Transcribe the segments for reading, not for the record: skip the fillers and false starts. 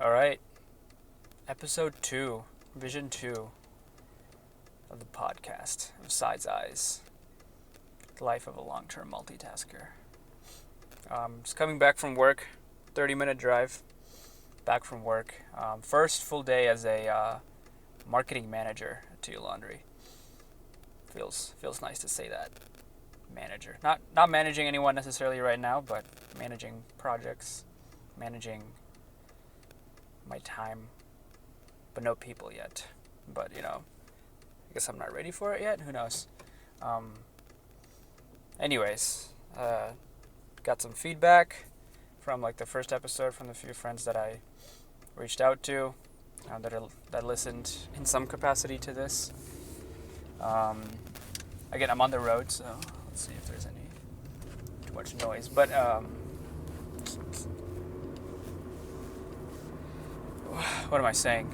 All right, episode 2, Vision 2 of the podcast of Side's Eyes, the life of a long-term multitasker. Just coming back from work, 30-minute drive back from work. First full day as a marketing manager at Tio Laundry. Feels nice to say that. Manager. Not managing anyone necessarily right now, but managing projects, managing my time, but no people yet. But I guess I'm not ready for it yet. Who knows? Anyways, got some feedback from the first episode from the few friends that I reached out to that listened in some capacity to this. Again, I'm on the road, so let's see if there's too much noise. But what am I saying?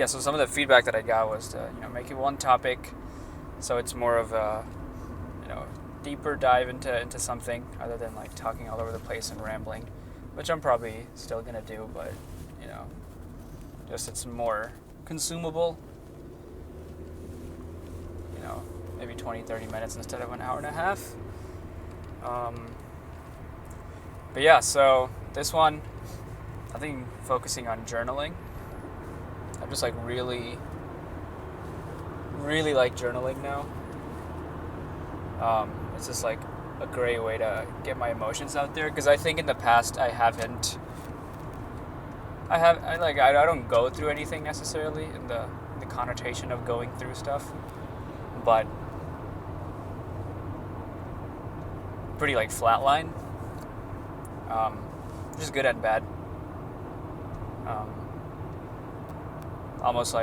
So some of the feedback that I got was to make it one topic, so it's more of a deeper dive into something other than talking all over the place and rambling, which I'm probably still gonna do, but just it's more consumable. Maybe 20-30 minutes instead of an hour and a half. But yeah, so this one, I think focusing on journaling. I'm just really like journaling now. It's just a great way to get my emotions out there, because I think in the past I don't go through anything necessarily in the connotation of going through stuff, but pretty flatline, which is good and bad. Almost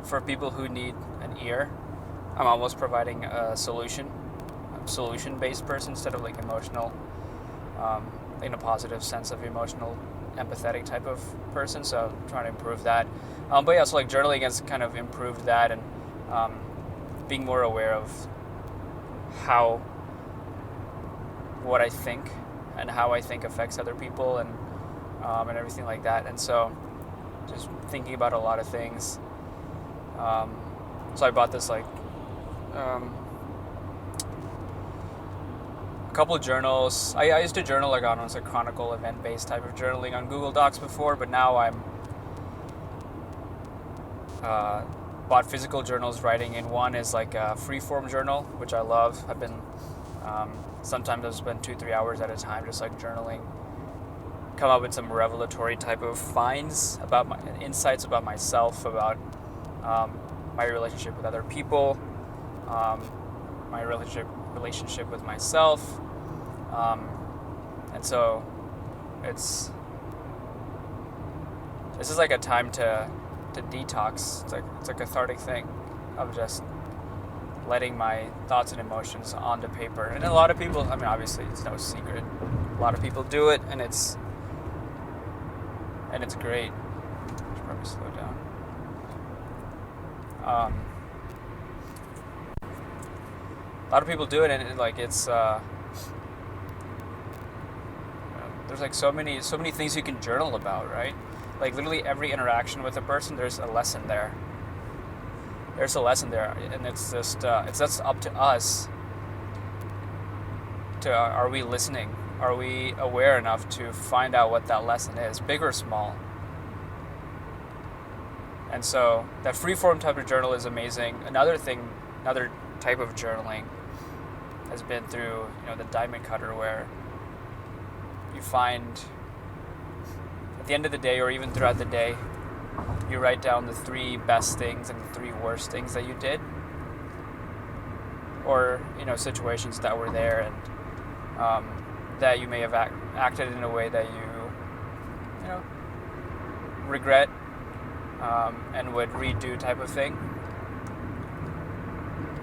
for people who need an ear, I'm almost providing a solution-based person instead of emotional, in a positive sense of emotional, empathetic type of person. So I'm trying to improve that. But yeah, so journaling has kind of improved that, and being more aware of what I think and how I think affects other people, and everything like that. And so just thinking about a lot of things. So I bought this a couple of journals. I used to journal on a chronicle event-based type of journaling on Google Docs before, but now I'm bought physical journals writing in. One is a free-form journal, which I love. I've been sometimes I've spent 2-3 hours at a time just journaling, come up with some revelatory type of finds about my insights about myself, about my relationship with other people, my relationship with myself, and so this is a time to detox. It's a cathartic thing of just letting my thoughts and emotions onto paper. And a lot of people, obviously it's no secret, a lot of people do it, and it's great. I should probably slow down. A lot of people do it, and it's there's so many things you can journal about, right? Literally every interaction with a person, there's a lesson there. There's a lesson there, and it's just up to us. Are we listening? Are we aware enough to find out what that lesson is, big or small? And so that free-form type of journal is amazing. Another type of journaling has been through the diamond cutter, where you find at the end of the day, or even throughout the day, you write down the 3 best things and the 3 worst things that you did, or situations that were there, and that you may have acted in a way that you regret, and would redo type of thing.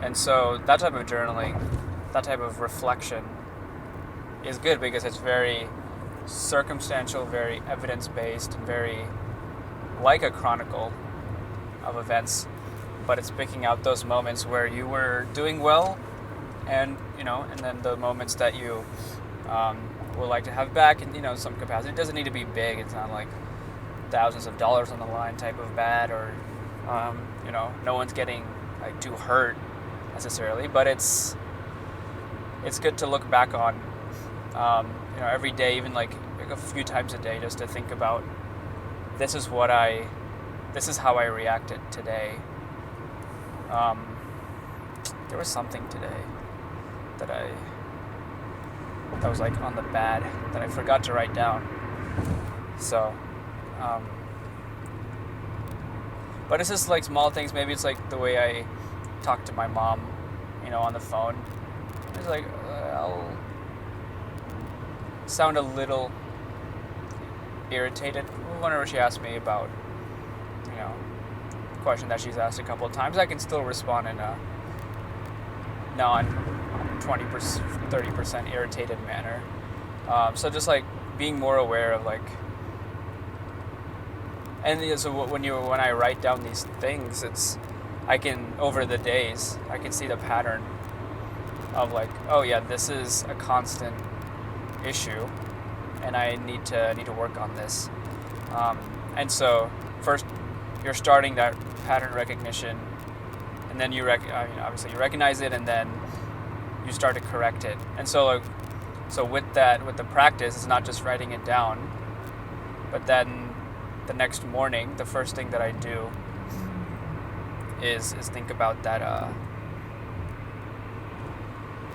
And so that type of journaling, that type of reflection is good, because it's very circumstantial, very evidence-based, and very like a chronicle of events, but it's picking out those moments where you were doing well and then the moments that you would like to have back in some capacity. It doesn't need to be big. It's not like thousands of dollars on the line type of bad, or no one's getting like too hurt necessarily, but it's good to look back on every day, even like a few times a day, just to think about this is how I reacted today. There was something today that was like on the bad that I forgot to write down. So, but it's just like small things. Maybe it's like the way I talk to my mom, on the phone. It's like I'll sound a little irritated whenever she asks me about, a question that she's asked a couple of times. I can still respond in a non 20%, 30% irritated manner. So just like being more aware of like, and so when I write down these things, I can, over the days, I can see the pattern of like, oh yeah, this is a constant issue, and I need to work on this. And so first, you're starting that pattern recognition, and then obviously you recognize it, and then you start to correct it. And so with the practice, it's not just writing it down, but then the next morning, the first thing that I do is think about that,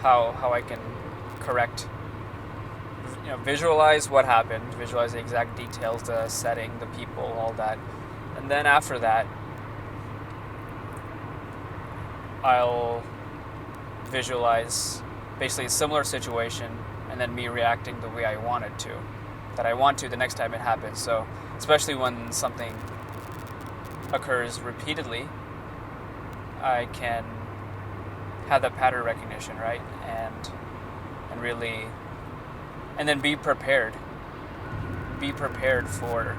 how I can correct, visualize what happened, visualize the exact details, the setting, the people, all that. And then after that, I'll visualize basically a similar situation, and then me reacting the way I want to the next time it happens. So especially when something occurs repeatedly, I can have that pattern recognition, right? And really, and then be prepared for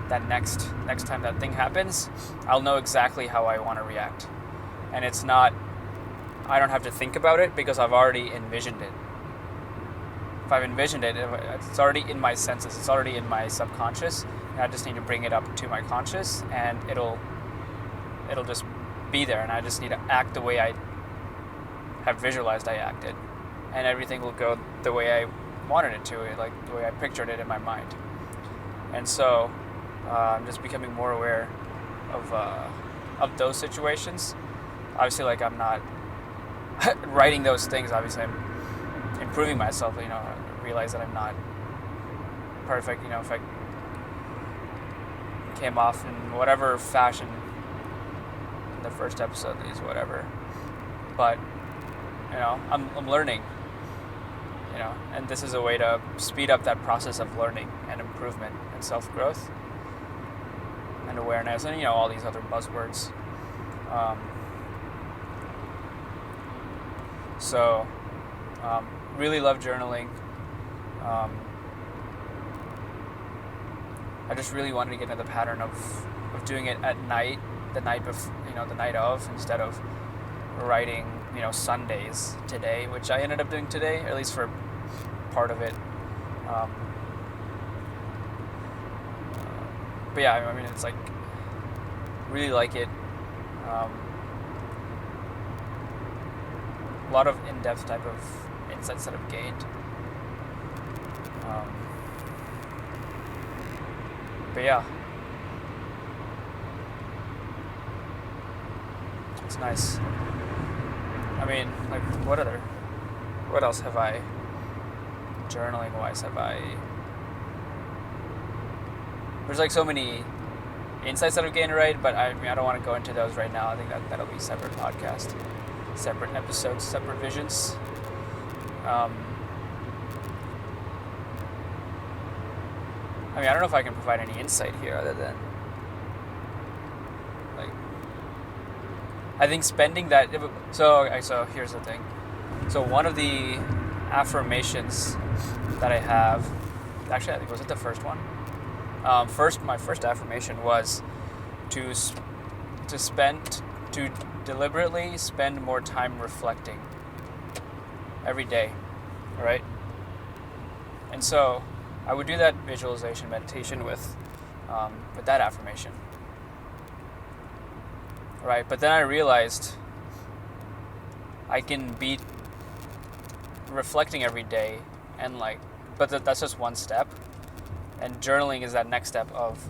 that next time that thing happens. I'll know exactly how I want to react. And I don't have to think about it because I've already envisioned it. If I've envisioned it, it's already in my senses, it's already in my subconscious, and I just need to bring it up to my conscious, and it'll just be there, and I just need to act the way I have visualized I acted, and everything will go the way I wanted it to, like the way I pictured it in my mind. And so I'm just becoming more aware of those situations. Obviously, like, I'm not writing those things. Obviously, I'm improving myself. I realize that I'm not perfect. If I came off in whatever fashion in the first episode, is whatever. But I'm learning. And this is a way to speed up that process of learning and improvement and self-growth and awareness, and all these other buzzwords. So really love journaling. I just really wanted to get into the pattern of doing it at night, the night of, instead of writing, Sundays today, which I ended up doing today, at least for part of it. But yeah, it's like, really like it. A lot of in-depth type of insights that I've gained. But yeah, it's nice. Like, what else have I, journaling wise, there's like so many insights that I've gained, right? But I don't want to go into those right now. I think that'll be separate podcast, separate episodes, separate visions. I don't know if I can provide any insight here other than, like, I think spending that. So here's the thing. So one of the affirmations that I have, actually, I think, was it the first one? My first affirmation was to deliberately spend more time reflecting every day, right? And so I would do that visualization meditation with that affirmation, right? But then I realized I can be reflecting every day and but that's just one step, and journaling is that next step of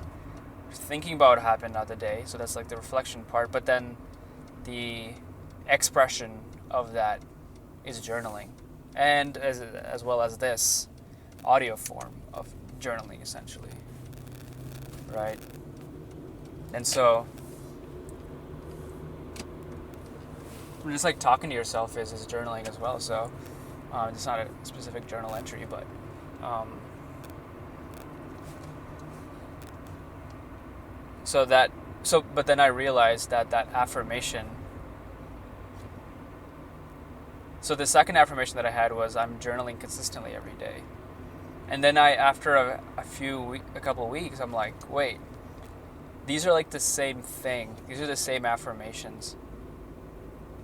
thinking about what happened the day. So that's like the reflection part, but then the expression of that is journaling, and as well as this audio form of journaling, essentially, right? And so just like talking to yourself is journaling as well. So it's not a specific journal entry, but but then I realized that affirmation. So the second affirmation that I had was I'm journaling consistently every day. And then after a couple of weeks, I'm like, wait, these are like the same thing. These are the same affirmations.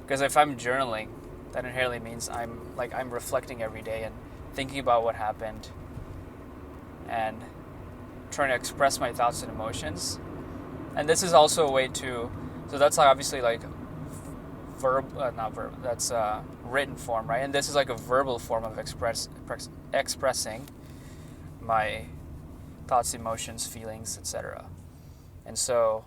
Because if I'm journaling, that inherently means I'm reflecting every day and thinking about what happened and trying to express my thoughts and emotions. And this is also a way to, so that's obviously like that's written form, right? And this is like a verbal form of expressing my thoughts, emotions, feelings, etc. And so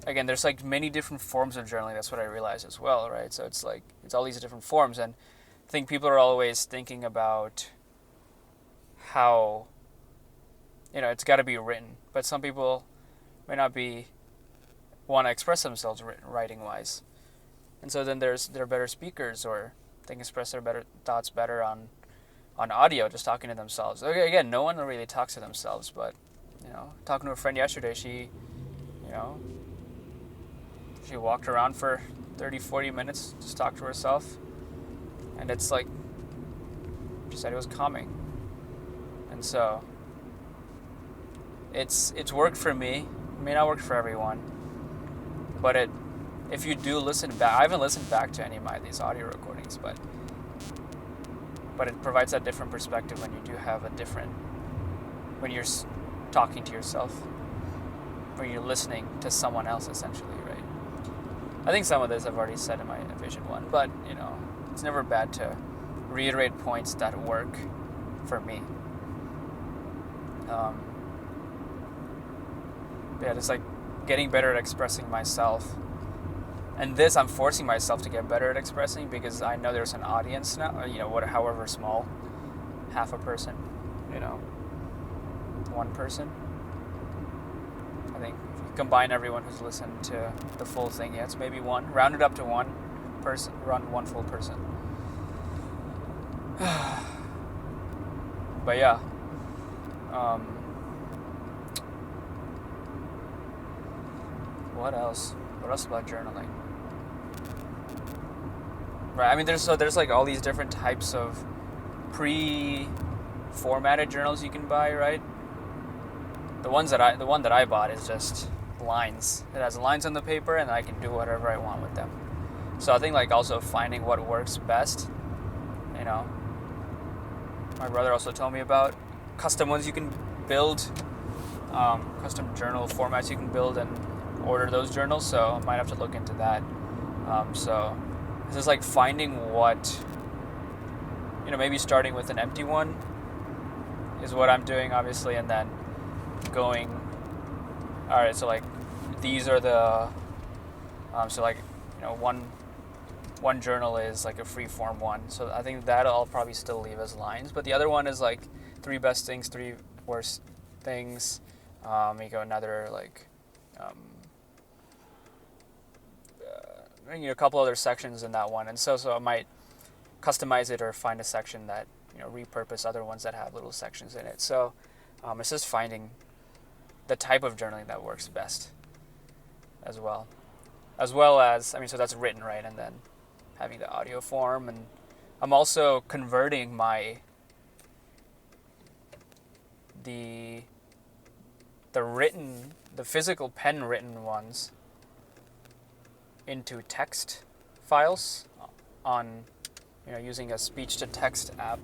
again, there's like many different forms of journaling. That's what I realized as well, right? So it's all these different forms, and I think people are always thinking about how, it's got to be written, but some people may not want to express themselves writing wise, and so then they're better speakers, or they can express their thoughts better on audio, just talking to themselves. Okay, again, no one really talks to themselves, but talking to a friend yesterday, she walked around for 30-40 minutes, just talked to herself, and it's like she said it was calming. And so it's worked for me. It may not work for everyone, but if you do listen back, I haven't listened back to any of these audio recordings, but it provides that different perspective when you do have when you're talking to yourself, when you're listening to someone else, essentially, right? I think some of this I've already said in my Vision 1, but it's never bad to reiterate points that work for me. Just like getting better at expressing myself. And this I'm forcing myself to get better at expressing because I know there's an audience now, however small, half a person, one person. I think if you combine everyone who's listened to the full thing, it's maybe one, round it up to one person, run one full person. But yeah. What else? What else about journaling? Right. I mean, there's like all these different types of pre-formatted journals you can buy, right? The one that I bought is just lines. It has lines on the paper, and I can do whatever I want with them. So I think like also finding what works best. My brother also told me about custom ones you can build, custom journal formats you can build and order those journals. So I might have to look into that. So this is like finding what, maybe starting with an empty one is what I'm doing, obviously, and then going, all right, so like these are the, one journal is like a free form one. So I think that I'll probably still leave as lines, but the other one is like 3 best things, 3 worst things. You go another like, a couple other sections in that one, and so I might customize it or find a section that repurpose other ones that have little sections in it. So it's just finding the type of journaling that works best, as well as so that's written, right, and then having the audio form. And I'm also converting the physical pen written ones into text files on, using a speech-to-text app,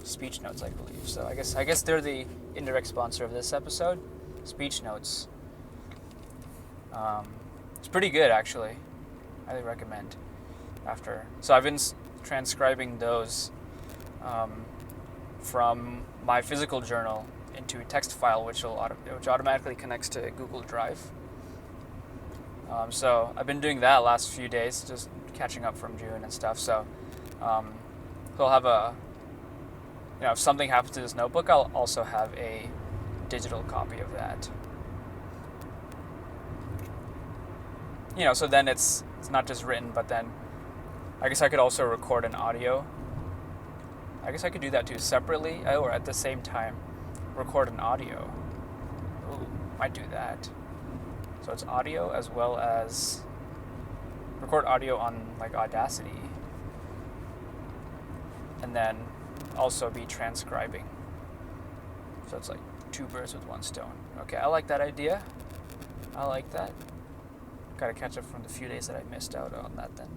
Speech Notes, I believe. So I guess they're the indirect sponsor of this episode, Speech Notes. It's pretty good, actually. Highly recommend. So I've been transcribing those from my physical journal into a text file, which automatically connects to Google Drive. So I've been doing that last few days, just catching up from June and stuff. So he'll have if something happens to this notebook, I'll also have a digital copy of that. So then it's not just written, but then I guess I could also record an audio. I guess I could do that too, separately or at the same time record an audio. Ooh, might do that. So it's audio as well as record audio on like Audacity, and then also be transcribing. So it's like two birds with one stone. Okay, I like that idea. I like that. Gotta catch up from the few days that I missed out on that then.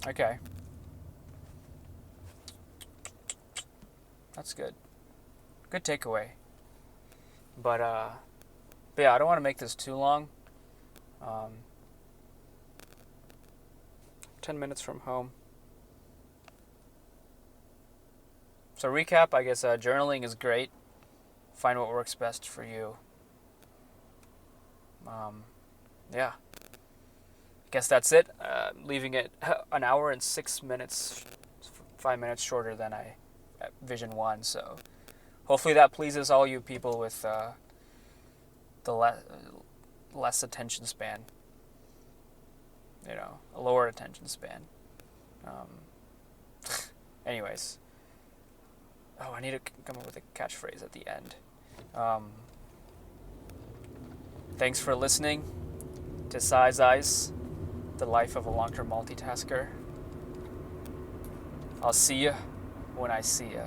Okay. That's good. Good takeaway. But yeah, I don't want to make this too long. 10 minutes from home. So recap, I guess journaling is great. Find what works best for you. Yeah. Guess that's it. Leaving it an hour and 6 minutes, 5 minutes shorter than Vision 1. So hopefully that pleases all you people with the less attention span. A lower attention span. Anyways. Oh, I need to come up with a catchphrase at the end. Thanks for listening to Size Eyes, the life of a long-term multitasker. I'll see you when I see you.